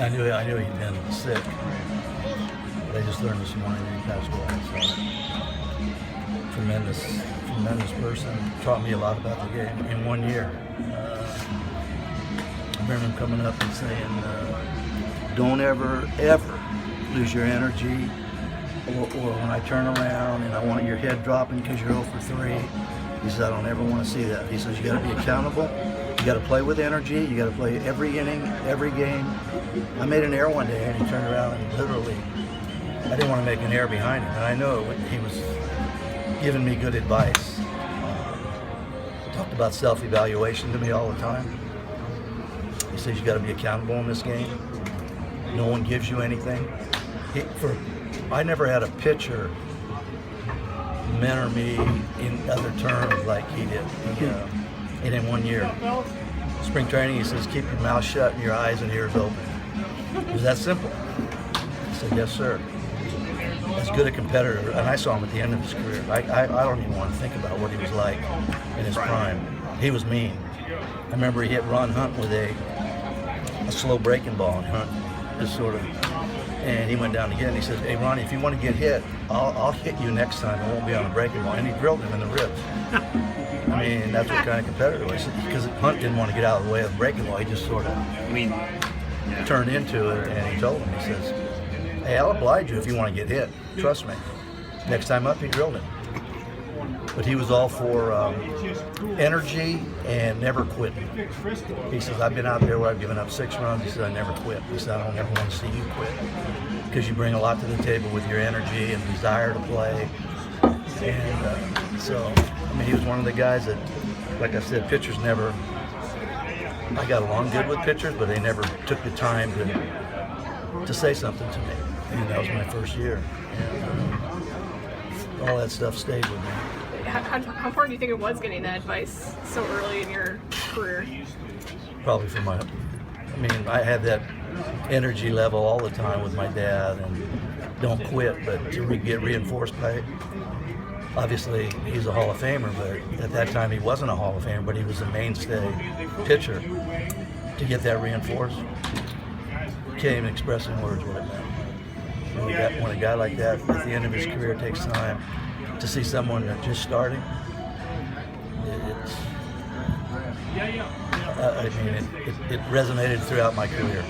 I knew he'd been sick, but I just learned this morning that he passed away. So, tremendous person. Taught me a lot about the game in 1 year. I remember him coming up and saying, "Don't ever lose your energy." Or when I turn around and I want your head dropping because you're 0 for 3, he says, "I don't ever want to see that." He says, "You got to be accountable. You got to play with energy. You got to play every inning, every game." I made an error one day, and he turned around and literally, I didn't want to make an error behind him, and I know he was giving me good advice. Talked about self-evaluation to me all the time. He says, "You got to be accountable in this game. No one gives you anything." I never had a pitcher mentor me in other terms like he did. And in 1 year, spring training, he says, "Keep your mouth shut and your eyes and ears open." It was that simple. I said, "Yes, sir." As good a competitor, and I saw him at the end of his career. I don't even want to think about what he was like in his prime. He was mean. I remember he hit Ron Hunt with a slow breaking ball, and Hunt just sort of. And he went down again. And he says, "Hey, Ronnie, if you want to get hit, I'll hit you next time. It won't be on a breaking ball." And he drilled him in the ribs. I mean, that's what kind of competitor he was. Because Hunt didn't want to get out of the way of the breaking ball. He just sort of turned into it. And he told him, he says, "Hey, I'll oblige you if you want to get hit. Trust me." Next time up, he drilled him. But he was all for energy and never quitting. He says, "I've been out there where I've given up 6 runs." He says, "I never quit." He said, "I don't ever want to see you quit because you bring a lot to the table with your energy and desire to play." And so, I mean, he was one of the guys that, like I said, pitchers never. I got along good with pitchers, but they never took the time to say something to me. And that was my first year. And all that stuff stayed with me. How important do you think it was getting that advice so early in your career? Probably from I had that energy level all the time with my dad, and don't quit, but to get reinforced by it. Obviously, he's a Hall of Famer, but at that time he wasn't a Hall of Famer, but he was a mainstay pitcher. To get that reinforced, can't even express in words what it meant. When a guy like that, at the end of his career, takes time to see someone that's just starting, it resonated throughout my career.